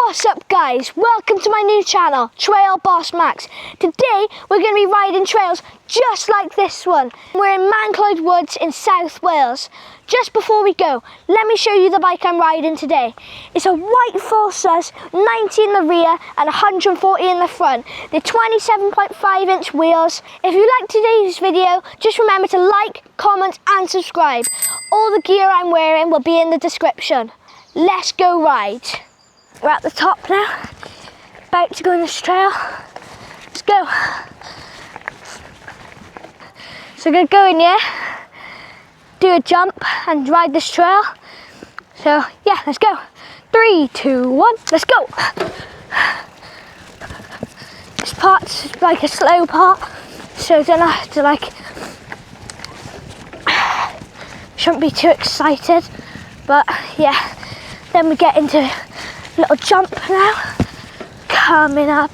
What's up guys, welcome to my new channel, Trail Boss Max. Today we're going to be riding trails just like this one. We're in Mancloyd Woods in South Wales. Just before we go, let me show you the bike I'm riding today. It's a white full sus, 90 in the rear and 140 in the front. They're 27.5 inch wheels. If you like today's video, just remember to like, comment and subscribe. All the gear I'm wearing will be in the description. Let's go ride. We're at the top now, about to go on this trail. Let's go. So we're going to go in here, do a jump and ride this trail. So yeah, let's go. 3, 2, 1, let's go. This part's like a slow part, so don't have to shouldn't be too excited. But yeah, then we get into little jump now, coming up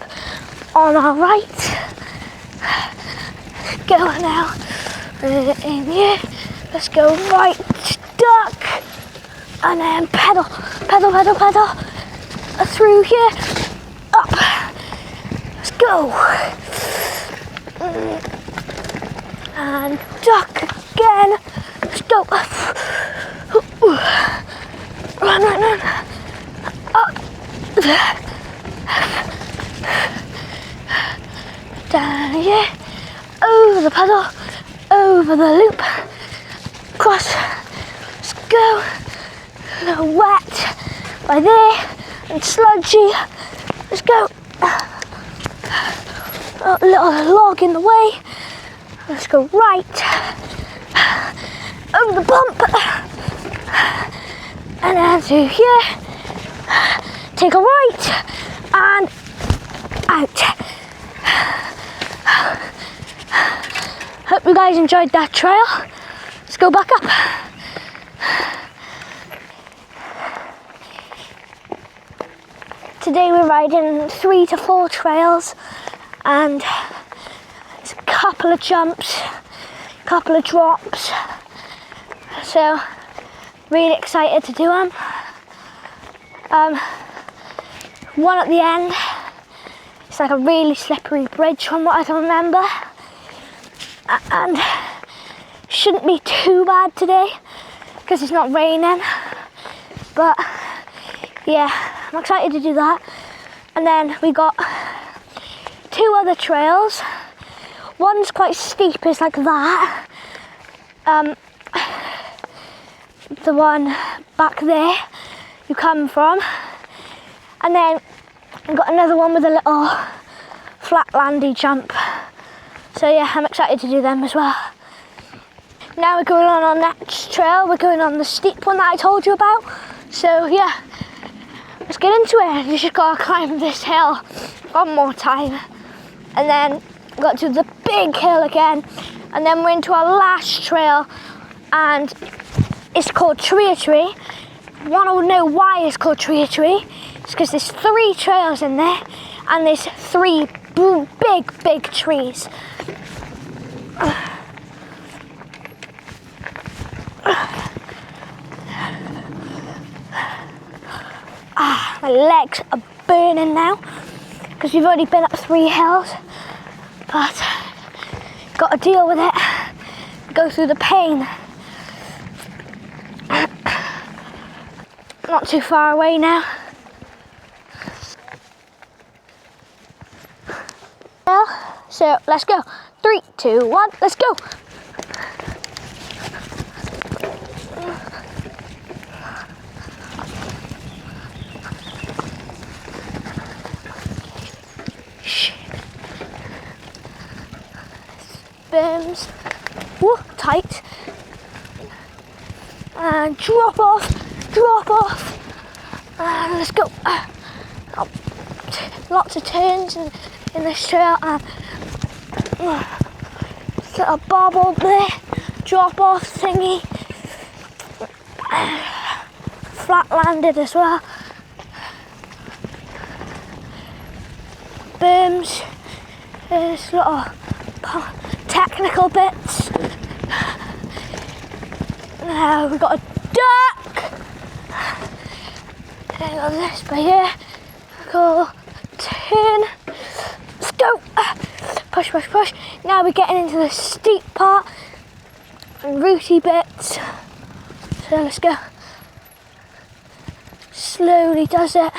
on our right. Go now, in here, let's go right, duck, and then pedal, pedal, pedal, pedal, through here, up, let's go, and duck again, let's go, run, run, run. Down here, over the puddle, over the loop, cross, let's go, a little wet by there and sludgy, let's go, a little log in the way, let's go right, over the bump, and then through here, take a right and out. Hope you guys enjoyed that trail. Let's go back up. Today we're riding 3 to 4 trails and it's a couple of jumps, a couple of drops. So really excited to do them. One at the end, it's like a really slippery bridge from what I can remember, and shouldn't be too bad today because it's not raining, but yeah, I'm excited to do that. And then we got 2 other trails. One's quite steep, it's like that, the one back there you come from, and then we've got another one with a little flat landy jump. So yeah, I'm excited to do them as well. Now we're going on our next trail. We're going on the steep one that I told you about. So yeah, let's get into it. You just gotta climb this hill one more time, and then we got to the big hill again, and then we're into our last trail, and it's called Tree. Want to know why it's called Tree? It's because there's 3 trails in there and there's 3 big trees. My legs are burning now because we've already been up 3 hills, but got to deal with it, go through the pain. Not too far away now. So let's go. 3, 2, 1, let's go. Berms. Whoa, tight. And drop off. And let's go. Lots of turns in this trail, and little bobble there, drop off thingy, flat landed as well. Berms, there's little technical bits. Now we've got a duck. Hang on, this by here. Go, turn, let's go. Push, push, push. Now we're getting into the steep part and rooty bits. So let's go. Slowly does it.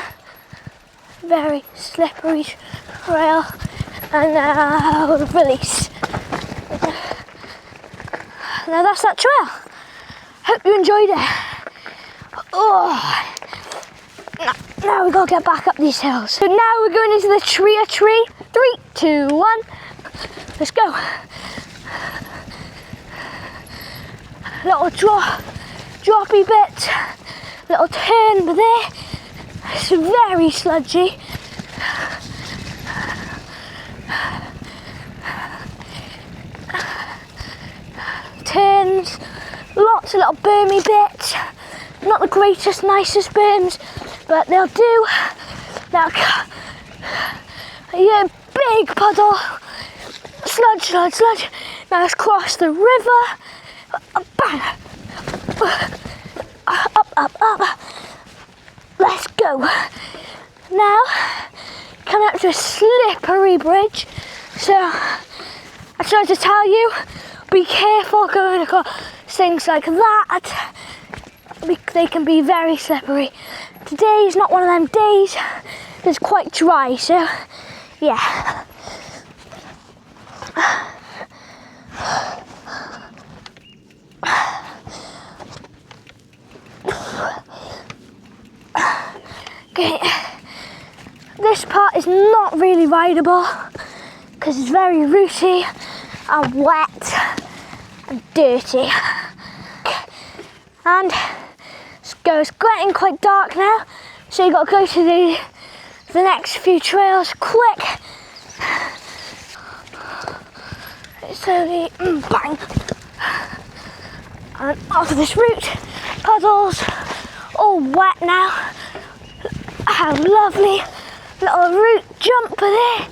Very slippery trail. And now release. Now that's that trail. Hope you enjoyed it. Oh. Now we gotta get back up these hills. So now we're going into the tree. 3, 2, 1. Let's go. Little droppy bit. Little turn there. It's very sludgy. Turns. Lots of little bermy bits. Not the greatest, nicest berms, but they'll do. Now, yeah, big puddle. Sludge, sludge, sludge. Now let's cross the river. Bang. Up, up, up. Let's go. Now, coming up to a slippery bridge. So, I tried to tell you, be careful going across things like that. They can be very slippery. Today is not one of them days. It's quite dry, so yeah. Okay, this part is not really rideable because it's very rooty and wet and dirty. And it's getting quite dark now, so you got to go to the next few trails quick. Slowly, bang, and off this route. Puddles, all wet now. How lovely, little root jumper there.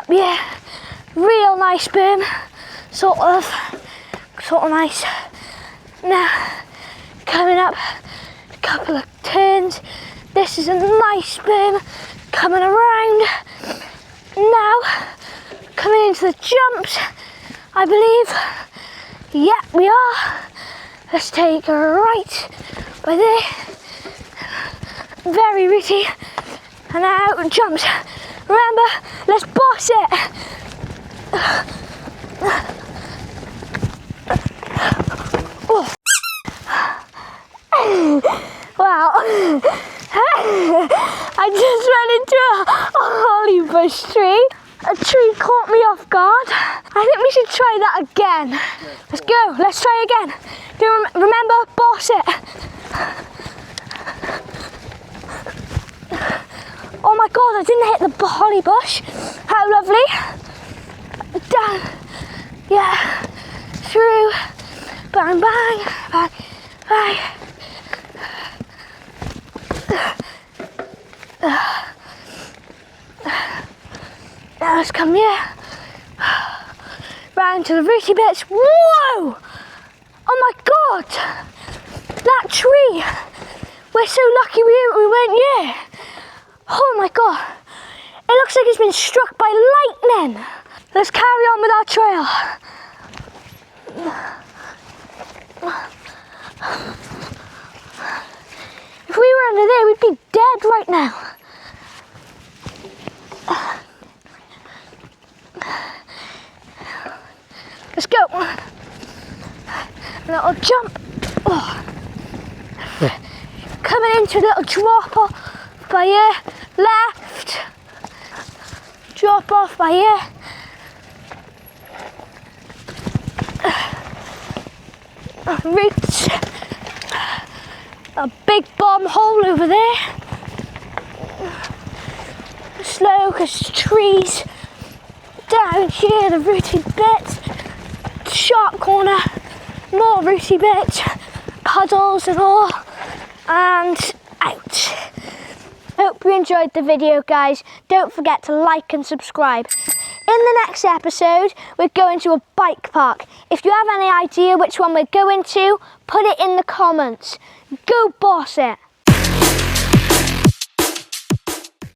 Yeah, real nice berm, sort of nice. Now, coming up a couple of turns. This is a nice berm coming around. Now, coming into the jumps, I believe. Yeah, we are. Let's take a right by there. Very rooty. And now jumps. Remember, let's boss it. Oh. Wow. I just ran into a holly bush tree. A tree caught me off guard. I think we should try that again. Let's go. Let's try again. Remember, boss it. Oh my God, I didn't hit the holly bush. How lovely. Down. Yeah. Through. Bang, bang, bang, bang. Now let's come here. Round to the rooty bits. Whoa! Oh my God! That tree! We're so lucky we weren't here. Oh my God! It looks like it's been struck by lightning. Let's carry on with our trail. If we were under there, we'd be dead right now. Let's go. A little jump. Oh. Coming into a little drop off by here. Left. Drop off by here. Roots. A big bomb hole over there. Slow because trees. Down here, the rooted bits. Sharp corner. More rooty bits. Puddles and all. And out. Hope you enjoyed the video, guys. Don't forget to like and subscribe. In the next episode, we're going to a bike park. If you have any idea which one we're going to, put it in the comments. Go boss it!